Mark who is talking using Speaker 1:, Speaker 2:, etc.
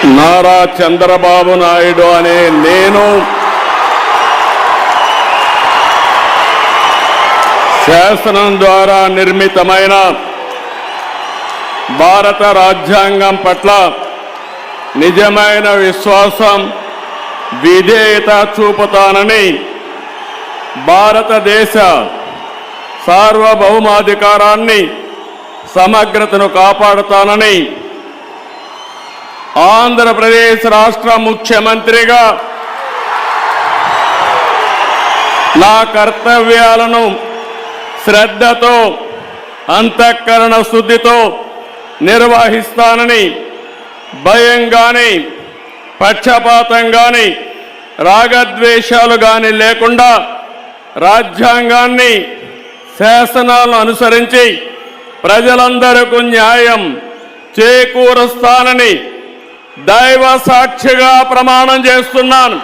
Speaker 1: నారా చంద్రబాబు నాయుడు అనే నేను శాసనం ద్వారా నిర్మితమైన భారత రాజ్యాంగం పట్ల నిజమైన విశ్వాసం, విధేయత చూపుతానని, భారతదేశ సార్వభౌమాధికారాన్ని, సమగ్రతను కాపాడుతానని ఆంధ్రప్రదేశ్ రాష్ట్ర ముఖ్యమంత్రిగా నా కర్తవ్యాలను శ్రద్ధతో, అంతఃకరణ శుద్ధితో నిర్వహిస్తానని, భయం గాని, పక్షపాతం గాని, రాగద్వేషాలు గాని లేకుండా రాజ్యాంగాన్ని, శాసనాలను అనుసరించి ప్రజలందరికీ న్యాయం చేకూరుస్తానని దైవ సాక్షిగా ప్రమాణం చేస్తున్నాను.